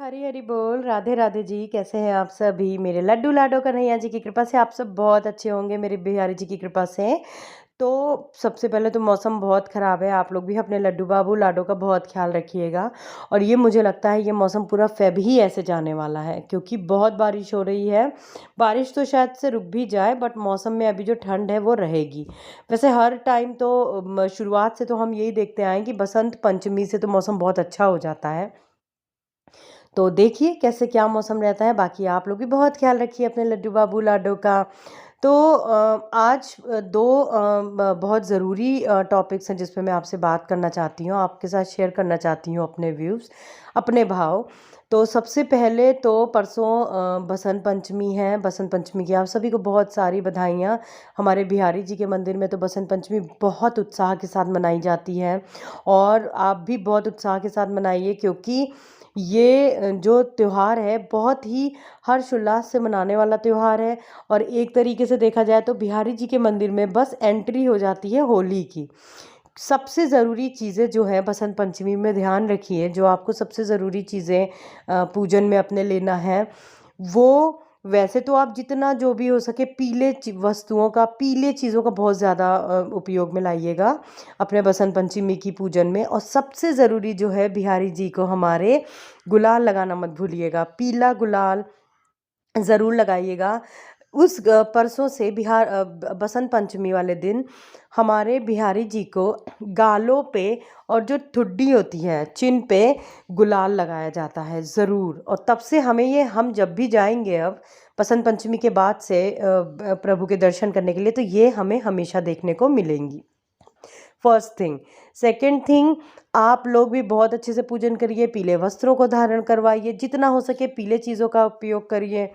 हरी हरी बोल। राधे राधे जी, कैसे हैं आप सभी? मेरे लड्डू लाडो कन्हैया जी की कृपा से आप सब बहुत अच्छे होंगे, मेरे बिहारी जी की कृपा से। तो सबसे पहले तो मौसम बहुत ख़राब है, आप लोग भी अपने लड्डू बाबू लाडो का बहुत ख्याल रखिएगा। और ये मुझे लगता है ये मौसम पूरा फ़ेब ही ऐसे जाने वाला है, क्योंकि बहुत बारिश हो रही है। बारिश तो शायद से रुक भी जाए, बट मौसम में अभी जो ठंड है वो रहेगी। वैसे हर टाइम तो शुरुआत से तो हम यही देखते आए हैं कि बसंत पंचमी से तो मौसम बहुत अच्छा हो जाता है। तो देखिए कैसे क्या मौसम रहता है। बाकी आप लोग भी बहुत ख्याल रखिए अपने लड्डू बाबू लाडो का। तो आज दो बहुत ज़रूरी टॉपिक्स हैं जिस पे मैं आपसे बात करना चाहती हूँ, आपके साथ शेयर करना चाहती हूँ अपने व्यूज़, अपने भाव। तो सबसे पहले तो परसों बसंत पंचमी है। बसंत पंचमी की आप सभी को बहुत सारी बधाइयाँ। हमारे बिहारी जी के मंदिर में तो बसंत पंचमी बहुत उत्साह के साथ मनाई जाती है, और आप भी बहुत उत्साह के साथ मनाइए, क्योंकि ये जो त्योहार है बहुत ही हर्ष उल्लास से मनाने वाला त्योहार है। और एक तरीके से देखा जाए तो बिहारी जी के मंदिर में बस एंट्री हो जाती है होली की। सबसे ज़रूरी चीज़ें जो है बसंत पंचमी में ध्यान रखिए, जो आपको सबसे ज़रूरी चीज़ें पूजन में अपने लेना है, वो वैसे तो आप जितना जो भी हो सके पीले वस्तुओं का, पीले चीज़ों का बहुत ज़्यादा उपयोग में लाइएगा अपने बसंत पंचमी की पूजन में। और सबसे ज़रूरी जो है बिहारी जी को हमारे गुलाल लगाना मत भूलिएगा, पीला गुलाल ज़रूर लगाइएगा। उस परसों से बसंत पंचमी वाले दिन हमारे बिहारी जी को गालों पे और जो ठुड्डी होती है चिन पे गुलाल लगाया जाता है ज़रूर। और तब से हमें ये, हम जब भी जाएंगे अब बसंत पंचमी के बाद से प्रभु के दर्शन करने के लिए, तो ये हमें हमेशा देखने को मिलेंगी। First thing. सेकंड थिंग, आप लोग भी बहुत अच्छे से पूजन करिए, पीले वस्त्रों को धारण करवाइए, जितना हो सके पीले चीज़ों का उपयोग करिए।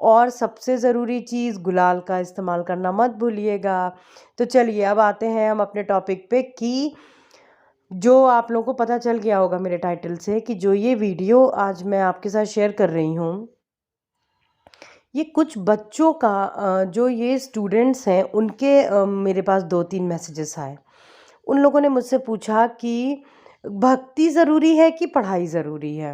और सबसे ज़रूरी चीज़, गुलाल का इस्तेमाल करना मत भूलिएगा। तो चलिए अब आते हैं हम अपने टॉपिक पे, कि जो आप लोगों को पता चल गया होगा मेरे टाइटल से कि जो ये वीडियो आज मैं आपके साथ शेयर कर रही हूँ, ये कुछ बच्चों का जो ये स्टूडेंट्स हैं उनके मेरे पास 2-3 मैसेजेस आए। उन लोगों ने मुझसे पूछा कि भक्ति ज़रूरी है कि पढ़ाई ज़रूरी है?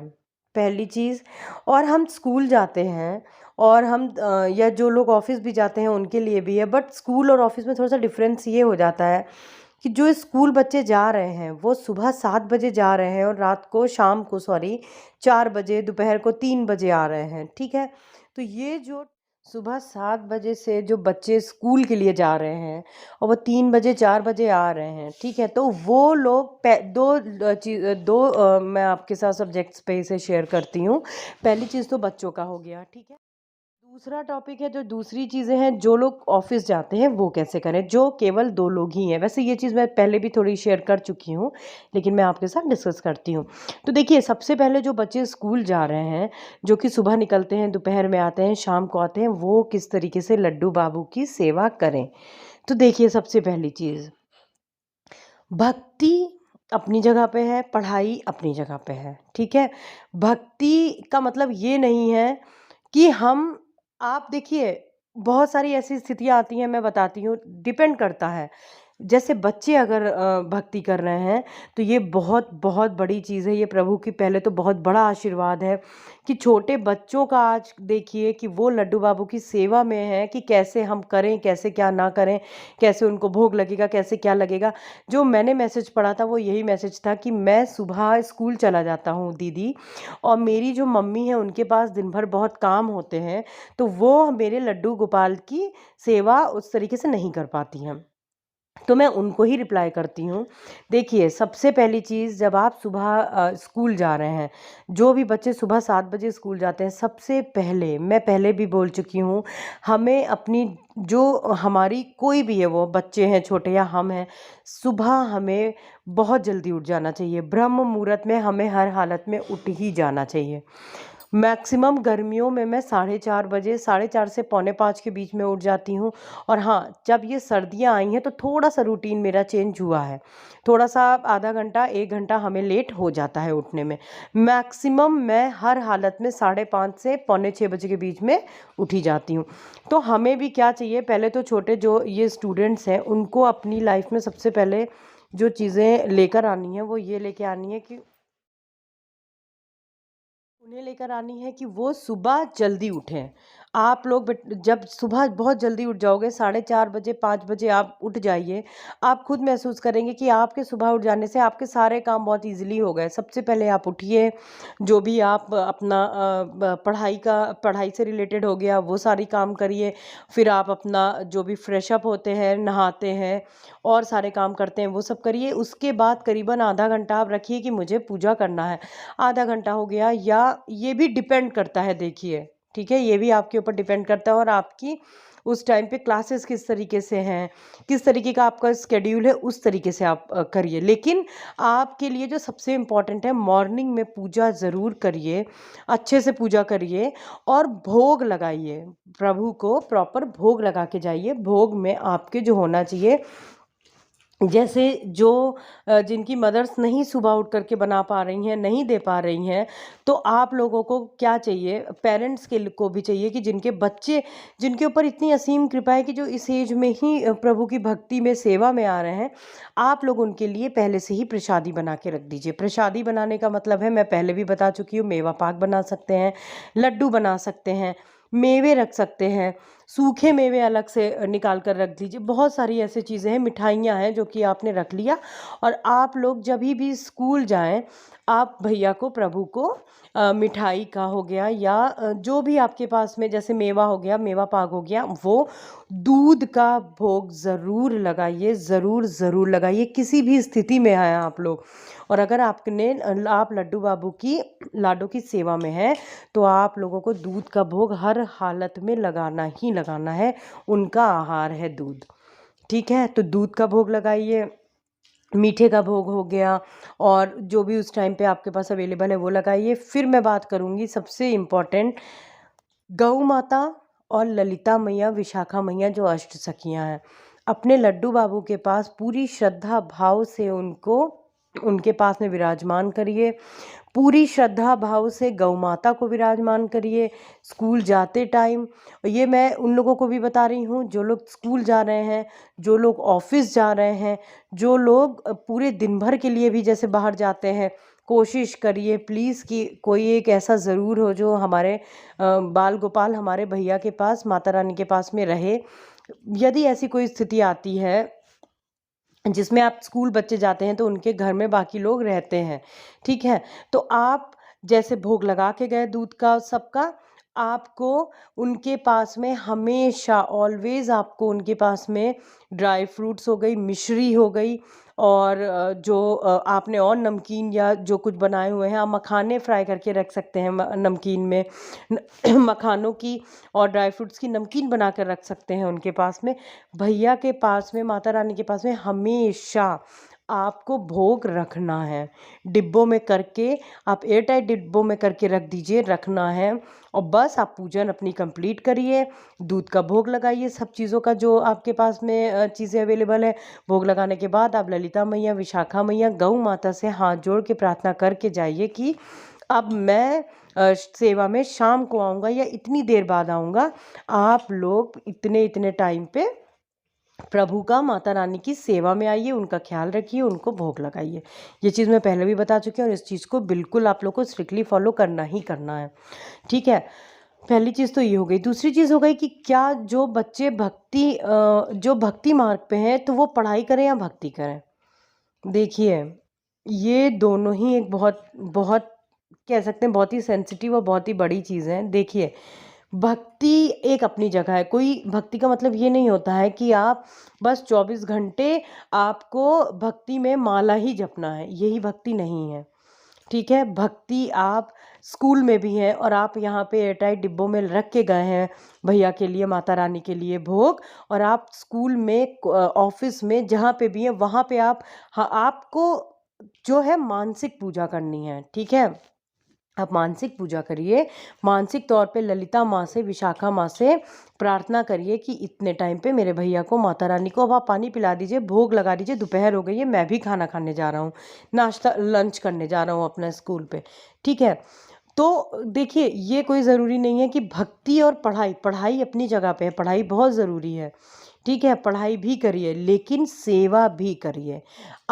पहली चीज़। और हम स्कूल जाते हैं, और हम या जो लोग ऑफ़िस भी जाते हैं उनके लिए भी है, बट स्कूल और ऑफ़िस में थोड़ा-सा डिफ़रेंस ये हो जाता है कि जो स्कूल बच्चे जा रहे हैं वो सुबह 7 बजे जा रहे हैं, और रात को, शाम को सॉरी, 4 बजे, दोपहर को 3 बजे आ रहे हैं, ठीक है? तो ये जो सुबह 7 बजे से जो बच्चे स्कूल के लिए जा रहे हैं और वो 3 बजे 4 बजे आ रहे हैं, ठीक है? तो वो लोग मैं आपके साथ सब्जेक्ट्स पे इसे शेयर करती हूँ। पहली चीज़ तो बच्चों का हो गया, ठीक है? दूसरा टॉपिक है, जो दूसरी चीज़ें हैं, जो लोग ऑफिस जाते हैं वो कैसे करें, जो केवल 2 लोग ही हैं। वैसे ये चीज़ मैं पहले भी थोड़ी शेयर कर चुकी हूँ, लेकिन मैं आपके साथ डिस्कस करती हूँ। तो देखिए, सबसे पहले जो बच्चे स्कूल जा रहे हैं, जो कि सुबह निकलते हैं, दोपहर में आते हैं, शाम को आते हैं, वो किस तरीके से लड्डू बाबू की सेवा करें। तो देखिए, सबसे पहली चीज़, भक्ति अपनी जगह पे है, पढ़ाई अपनी जगह पे है, ठीक है? भक्ति का मतलब ये नहीं है कि हम, आप देखिए, बहुत सारी ऐसी स्थितियाँ आती हैं, मैं बताती हूँ, डिपेंड करता है। जैसे बच्चे अगर भक्ति कर रहे हैं, तो ये बहुत बहुत बड़ी चीज़ है, ये प्रभु की पहले तो बहुत बड़ा आशीर्वाद है कि छोटे बच्चों का आज देखिए कि वो लड्डू बाबू की सेवा में है, कि कैसे हम करें, कैसे क्या ना करें, कैसे उनको भोग लगेगा, कैसे क्या लगेगा। जो मैंने मैसेज पढ़ा था वो यही मैसेज था कि मैं सुबह स्कूल चला जाता हूँ दीदी, और मेरी जो मम्मी है उनके पास दिन भर बहुत काम होते हैं, तो वो मेरे लड्डू गोपाल की सेवा उस तरीके से नहीं कर पाती हैं। तो मैं उनको ही रिप्लाई करती हूँ। देखिए, सबसे पहली चीज़, जब आप सुबह स्कूल जा रहे हैं, जो भी बच्चे सुबह 7 बजे स्कूल जाते हैं, सबसे पहले, मैं पहले भी बोल चुकी हूँ, हमें अपनी, जो हमारी कोई भी है, वो बच्चे हैं छोटे या हम हैं, सुबह हमें बहुत जल्दी उठ जाना चाहिए। ब्रह्म मुहूर्त में हमें हर हालत में उठ ही जाना चाहिए। मैक्सिमम गर्मियों में मैं 4:30 बजे, 4:30 से पौने 5 के बीच में उठ जाती हूँ। और हाँ, जब ये सर्दियाँ आई हैं तो थोड़ा-सा रूटीन मेरा चेंज हुआ है। थोड़ा-सा आधा घंटा, 1 घंटा हमें लेट हो जाता है उठने में। मैक्सिमम मैं हर हालत में 5:30 से पौने 6 बजे के बीच में उठ ही जाती हूँ। तो हमें भी क्या चाहिए, पहले तो छोटे जो ये स्टूडेंट्स हैं, उनको अपनी लाइफ में सबसे पहले जो चीज़ें लेकर आनी है, वो ये लेके आनी है कि उन्हें लेकर आनी है कि वो सुबह जल्दी उठें। आप लोग जब सुबह बहुत जल्दी उठ जाओगे, 4:30 बजे 5 बजे आप उठ जाइए, आप खुद महसूस करेंगे कि आपके सुबह उठ जाने से आपके सारे काम बहुत ईज़िली हो गए। सबसे पहले आप उठिए, जो भी आप अपना पढ़ाई से रिलेटेड हो गया वो सारी काम करिए। फिर आप अपना जो भी फ्रेश अप होते हैं, नहाते हैं और सारे काम करते हैं वो सब करिए। उसके बाद करीबन आधा घंटा आप रखिए कि मुझे पूजा करना है। आधा घंटा हो गया, या ये भी डिपेंड करता है, देखिए, ठीक है, ये भी आपके ऊपर डिपेंड करता है और आपकी उस टाइम पे क्लासेस किस तरीके से हैं, किस तरीके का आपका स्केड्यूल है, उस तरीके से आप करिए। लेकिन आपके लिए जो सबसे इम्पोर्टेंट है, मॉर्निंग में पूजा ज़रूर करिए, अच्छे से पूजा करिए और भोग लगाइए। प्रभु को प्रॉपर भोग लगा के जाइए। भोग में आपके जो होना चाहिए, जैसे जो जिनकी मदर्स नहीं सुबह उठ कर के बना पा रही हैं, नहीं दे पा रही हैं, तो आप लोगों को क्या चाहिए, पेरेंट्स को भी चाहिए कि जिनके बच्चे, जिनके ऊपर इतनी असीम कृपा है कि जो इस एज में ही प्रभु की भक्ति में, सेवा में आ रहे हैं, आप लोग उनके लिए पहले से ही प्रसादी बना के रख दीजिए। प्रसादी बनाने का मतलब है, मैं पहले भी बता चुकी हूँ, मेवा पाक बना सकते हैं, लड्डू बना सकते हैं, मेवे रख सकते हैं, सूखे मेवे अलग से निकाल कर रख दीजिए। बहुत सारी ऐसी चीज़ें हैं, मिठाइयाँ हैं जो कि आपने रख लिया। और आप लोग जब भी स्कूल जाएं, आप भैया को, प्रभु को मिठाई का हो गया या जो भी आपके पास में, जैसे मेवा हो गया, मेवा पाक हो गया, वो दूध का भोग ज़रूर लगाइए, ज़रूर ज़रूर लगाइए, किसी भी स्थिति में आए आप लोग। और अगर आप लड्डू बाबू की, लाडो की सेवा में हैं, तो आप लोगों को दूध का भोग हर हालत में लगाना ही लगाना है। उनका आहार है दूध, ठीक है। तो दूध का भोग लगाइए, मीठे का भोग हो गया, और जो भी उस टाइम पे आपके पास अवेलेबल है वो लगाइए। फिर मैं बात करूँगी सबसे इम्पोर्टेंट, गौ माता और ललिता मैया, विशाखा मैया, जो अष्ट सखियाँ हैं, अपने लड्डू बाबू के पास पूरी श्रद्धा भाव से उनको उनके पास में विराजमान करिए। पूरी श्रद्धा भाव से गौ माता को विराजमान करिए। स्कूल जाते टाइम, ये मैं उन लोगों को भी बता रही हूँ जो लोग स्कूल जा रहे हैं, जो लोग ऑफिस जा रहे हैं, जो लोग पूरे दिन भर के लिए भी जैसे बाहर जाते हैं, कोशिश करिए प्लीज़ कि कोई एक ऐसा ज़रूर हो जो हमारे बाल गोपाल, हमारे भैया के पास, माता रानी के पास में रहे। यदि ऐसी कोई स्थिति आती है जिसमें आप स्कूल बच्चे जाते हैं, तो उनके घर में बाकी लोग रहते हैं, ठीक है। तो आप जैसे भोग लगा के गए दूध का सबका, आपको उनके पास में हमेशा ऑलवेज, आपको उनके पास में ड्राई फ्रूट्स हो गई, मिश्री हो गई, और जो आपने और नमकीन या जो कुछ बनाए हुए हैं, आप मखाने फ्राई करके रख सकते हैं नमकीन में, मखानों की और ड्राई फ्रूट्स की नमकीन बना कर रख सकते हैं उनके पास में। भैया के पास में, माता रानी के पास में हमेशा आपको भोग रखना है। डिब्बों में करके, आप एयर टाइट डिब्बों में करके रख दीजिए, रखना है। और बस आप पूजन अपनी कंप्लीट करिए, दूध का भोग लगाइए, सब चीज़ों का जो आपके पास में चीज़ें अवेलेबल है। भोग लगाने के बाद आप ललिता मैया, विशाखा मैया, गौ माता से हाथ जोड़ के प्रार्थना करके जाइए कि अब मैं सेवा में शाम को आऊँगा या इतनी देर बाद आऊँगा। आप लोग इतने इतने टाइम पे प्रभु का, माता रानी की सेवा में आइए, उनका ख्याल रखिए, उनको भोग लगाइए। ये चीज़ मैं पहले भी बता चुकी हूँ और इस चीज़ को बिल्कुल आप लोग को स्ट्रिक्टली फॉलो करना ही करना है, ठीक है। पहली चीज़ तो ये हो गई। दूसरी चीज़ हो गई कि क्या जो बच्चे जो भक्ति मार्ग पे हैं, तो वो पढ़ाई करें या भक्ति करें। देखिए, ये दोनों ही एक बहुत बहुत कह सकते हैं बहुत ही सेंसिटिव और बहुत ही बड़ी चीज़ है। देखिए, भक्ति एक अपनी जगह है। कोई भक्ति का मतलब ये नहीं होता है कि आप बस 24 घंटे आपको भक्ति में माला ही जपना है, यही भक्ति नहीं है, ठीक है। भक्ति आप स्कूल में भी है, और आप यहाँ पे एयरटाइट डिब्बों में रख के गए हैं भैया के लिए, माता रानी के लिए भोग, और आप स्कूल में, ऑफिस में, जहाँ पे भी है वहाँ पे आप, हाँ, आपको जो है मानसिक पूजा करनी है, ठीक है। आप मानसिक पूजा करिए, मानसिक तौर पे ललिता माँ से, विशाखा माँ से प्रार्थना करिए कि इतने टाइम पे मेरे भैया को, माता रानी को अब आप पानी पिला दीजिए, भोग लगा दीजिए। दोपहर हो गई है, मैं भी खाना खाने जा रहा हूँ, नाश्ता लंच करने जा रहा हूँ अपना स्कूल पे, ठीक है। तो देखिए, ये कोई ज़रूरी नहीं है कि भक्ति और पढ़ाई, पढ़ाई अपनी जगह पे है, पढ़ाई बहुत ज़रूरी है, ठीक है। पढ़ाई भी करिए, लेकिन सेवा भी करिए।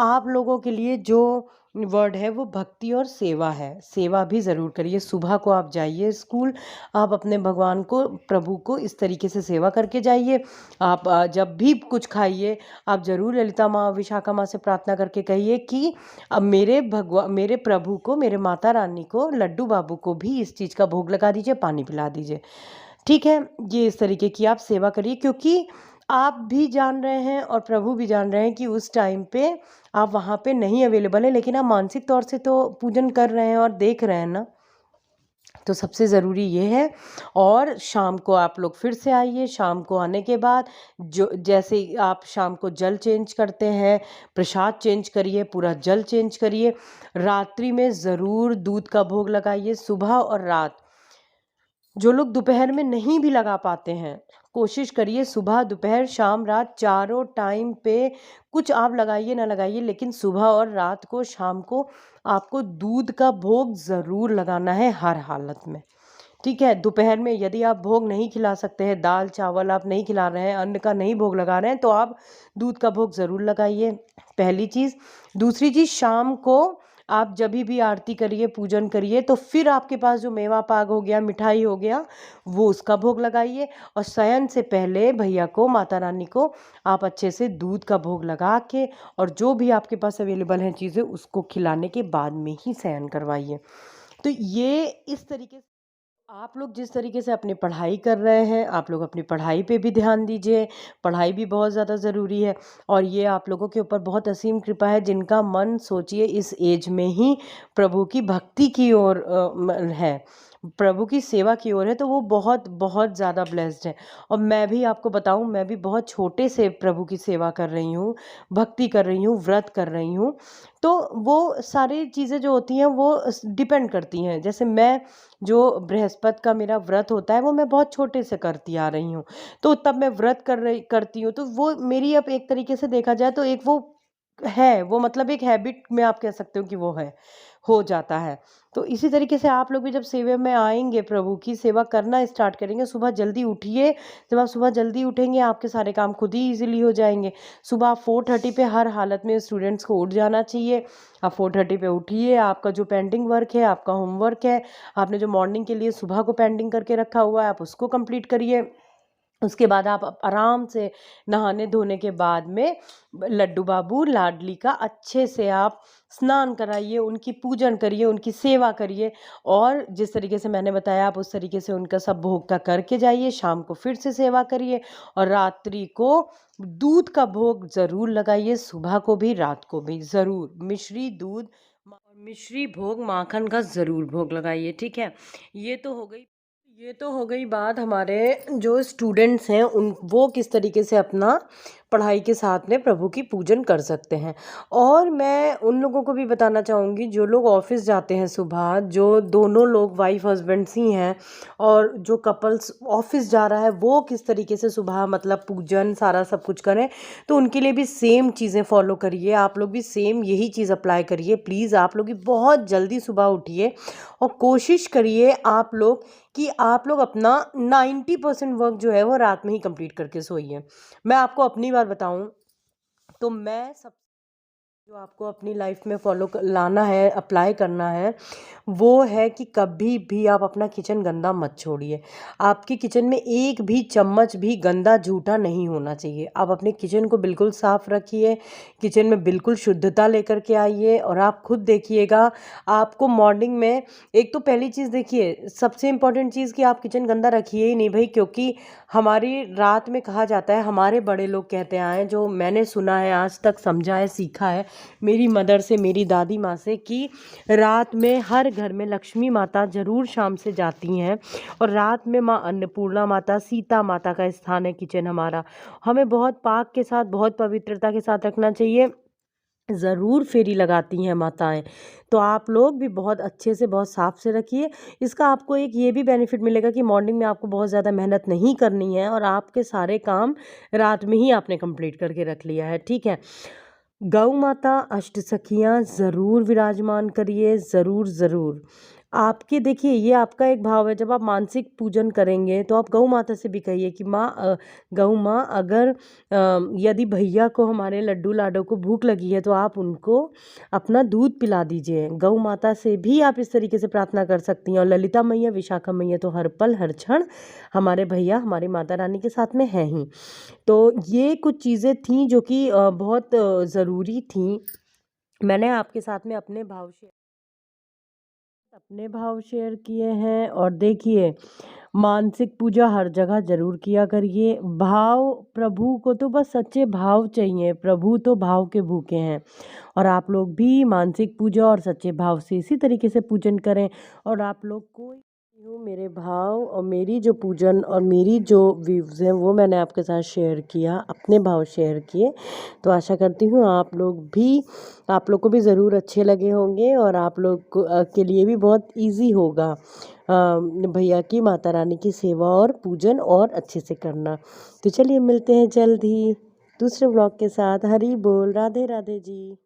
आप लोगों के लिए जो वर्ड है वो भक्ति और सेवा है। सेवा भी ज़रूर करिए। सुबह को आप जाइए स्कूल, आप अपने भगवान को, प्रभु को इस तरीके से सेवा करके जाइए। आप जब भी कुछ खाइए, आप ज़रूर ललिता माँ, विशाखा माँ से प्रार्थना करके कहिए कि अब मेरे प्रभु को, मेरे माता रानी को, लड्डू बाबू को भी इस चीज़ का भोग लगा दीजिए, पानी पिला दीजिए। ठीक है? ये इस तरीके की आप सेवा करिए, क्योंकि आप भी जान रहे हैं और प्रभु भी जान रहे हैं कि उस टाइम पे आप वहाँ पे नहीं अवेलेबल हैं, लेकिन आप मानसिक तौर से तो पूजन कर रहे हैं और देख रहे हैं ना। तो सबसे ज़रूरी ये है। और शाम को आप लोग फिर से आइए। शाम को आने के बाद जो जैसे आप शाम को जल चेंज करते हैं, प्रसाद चेंज करिए, पूरा जल चेंज करिए। रात्रि में ज़रूर दूध का भोग लगाइए, सुबह और रात। जो लोग दोपहर में नहीं भी लगा पाते हैं, कोशिश करिए सुबह, दोपहर, शाम, रात चारों टाइम पे कुछ आप लगाइए ना लगाइए, लेकिन सुबह और रात को, शाम को आपको दूध का भोग ज़रूर लगाना है हर हालत में। ठीक है? दोपहर में यदि आप भोग नहीं खिला सकते हैं, दाल चावल आप नहीं खिला रहे हैं, अन्न का नहीं भोग लगा रहे हैं, तो आप दूध का भोग ज़रूर लगाइए, पहली चीज़। दूसरी चीज़, शाम को आप जभी भी आरती करिए, पूजन करिए, तो फिर आपके पास जो मेवा पाक हो गया, मिठाई हो गया, वो उसका भोग लगाइए। और शयन से पहले भैया को, माता रानी को आप अच्छे से दूध का भोग लगा के, और जो भी आपके पास अवेलेबल हैं चीज़ें, उसको खिलाने के बाद में ही शयन करवाइए। तो ये इस तरीके से आप लोग जिस तरीके से अपनी पढ़ाई कर रहे हैं, आप लोग अपनी पढ़ाई पे भी ध्यान दीजिए। पढ़ाई भी बहुत ज़्यादा ज़रूरी है। और ये आप लोगों के ऊपर बहुत असीम कृपा है, जिनका मन सोचिए इस एज में ही प्रभु की भक्ति की ओर है, प्रभु की सेवा की ओर है, तो वो बहुत बहुत ज़्यादा ब्लेस्ड है। और मैं भी आपको बताऊं, मैं भी बहुत छोटे से प्रभु की सेवा कर रही हूँ, भक्ति कर रही हूँ, व्रत कर रही हूँ। तो वो सारी चीज़ें जो होती हैं वो डिपेंड करती हैं। जैसे मैं, जो बृहस्पति का मेरा व्रत होता है, वो मैं बहुत छोटे से करती आ रही हूँ। तो तब मैं व्रत करती हूँ, तो वो मेरी, अब एक तरीके से देखा जाए तो एक वो है, वो मतलब एक हैबिट में आप कह सकते हो कि वो है, हो जाता है। तो इसी तरीके से आप लोग भी जब सेवा में आएँगे, प्रभु की सेवा करना स्टार्ट करेंगे, सुबह जल्दी उठिए। जब आप सुबह जल्दी उठेंगे, आपके सारे काम खुद ही ईज़िली हो जाएँगे। सुबह आप 4:30 पे हर हालत में स्टूडेंट्स को उठ जाना चाहिए। आप 4:30 पे उठिए, आपका जो पेंडिंग वर्क है, आपका होमवर्क है, आपने जो मॉर्निंग के लिए सुबह को पेंडिंग करके रखा हुआ है, आप उसको कंप्लीट करिए। उसके बाद आप आराम से नहाने धोने के बाद में लड्डू बाबू लाडली का अच्छे से आप स्नान कराइए, उनकी पूजन करिए, उनकी सेवा करिए। और जिस तरीके से मैंने बताया, आप उस तरीके से उनका सब भोग का करके जाइए। शाम को फिर से सेवा करिए, और रात्रि को दूध का भोग ज़रूर लगाइए, सुबह को भी, रात को भी ज़रूर। मिश्री दूध और मिश्री भोग, माखन का ज़रूर भोग लगाइए। ठीक है? ये तो हो गई बात हमारे जो स्टूडेंट्स हैं, उन वो किस तरीके से अपना पढ़ाई के साथ में प्रभु की पूजन कर सकते हैं। और मैं उन लोगों को भी बताना चाहूँगी जो लोग ऑफिस जाते हैं सुबह, जो दोनों लोग वाइफ हस्बैंड्स ही हैं, और जो कपल्स ऑफिस जा रहा है, वो किस तरीके से सुबह मतलब पूजन सारा सब कुछ करें। तो उनके लिए भी सेम चीज़ें फॉलो करिए, आप लोग भी सेम यही चीज़ अप्लाई करिए। प्लीज़ आप लोग भी बहुत जल्दी सुबह उठिए, और कोशिश करिए आप लोग कि आप लोग अपना 90% वर्क जो है वो रात में ही कंप्लीट करके सोइए। मैं आपको अपनी बात बताऊं, तो मैं सब जो आपको अपनी लाइफ में लाना है, अप्लाई करना है, वो है कि कभी भी आप अपना किचन गंदा मत छोड़िए। आपके किचन में एक भी चम्मच भी गंदा झूठा नहीं होना चाहिए। आप अपने किचन को बिल्कुल साफ़ रखिए, किचन में बिल्कुल शुद्धता लेकर के आइए। और आप खुद देखिएगा, आपको मॉर्निंग में, एक तो पहली चीज़ देखिए, सबसे इम्पोर्टेंट चीज़ कि आप किचन गंदा रखिए ही नहीं भाई, क्योंकि हमारी रात में कहा जाता है, हमारे बड़े लोग कहते आए हैं, जो मैंने सुना है, आज तक समझा है, सीखा है मेरी मदर से, मेरी दादी माँ से, कि रात में हर घर में लक्ष्मी माता ज़रूर शाम से जाती हैं। और रात में माँ अन्नपूर्णा माता, सीता माता का स्थान है किचन हमारा। हमें बहुत पाक के साथ, बहुत पवित्रता के साथ रखना चाहिए। ज़रूर फेरी लगाती हैं माताएं, तो आप लोग भी बहुत अच्छे से, बहुत साफ से रखिए। इसका आपको एक ये भी बेनिफिट मिलेगा कि मॉर्निंग में आपको बहुत ज़्यादा मेहनत नहीं करनी है, और आपके सारे काम रात में ही आपने कंप्लीट करके रख लिया है। ठीक है? गौ माता अष्टसखियाँ ज़रूर विराजमान करिए, ज़रूर ज़रूर। आपके देखिए ये आपका एक भाव है, जब आप मानसिक पूजन करेंगे तो आप गौ माता से भी कहिए कि माँ गौ माँ अगर यदि भैया को हमारे लड्डू लाडो को भूख लगी है तो आप उनको अपना दूध पिला दीजिए। गौ माता से भी आप इस तरीके से प्रार्थना कर सकती हैं। और ललिता मैया विशाखा मैया तो हर पल हर क्षण हमारे भैया हमारी माता रानी के साथ में हैं ही। तो ये कुछ चीज़ें थी जो कि बहुत ज़रूरी थी। मैंने आपके साथ में अपने भाव शेयर किए हैं। और देखिए मानसिक पूजा हर जगह ज़रूर किया करिए। भाव प्रभु को तो बस सच्चे भाव चाहिए, प्रभु तो भाव के भूखे हैं। और आप लोग भी मानसिक पूजा और सच्चे भाव से इसी तरीके से पूजन करें। और आप लोग को मेरे भाव और मेरी जो पूजन और मेरी जो व्यूज़ हैं वो मैंने आपके साथ शेयर किया, अपने भाव शेयर किए। तो आशा करती हूँ आप लोग को भी ज़रूर अच्छे लगे होंगे और आप लोग के लिए भी बहुत इजी होगा भैया की माता रानी की सेवा और पूजन और अच्छे से करना। तो चलिए मिलते हैं जल्द ही दूसरे ब्लॉग के साथ। हरी बोल, राधे राधे जी।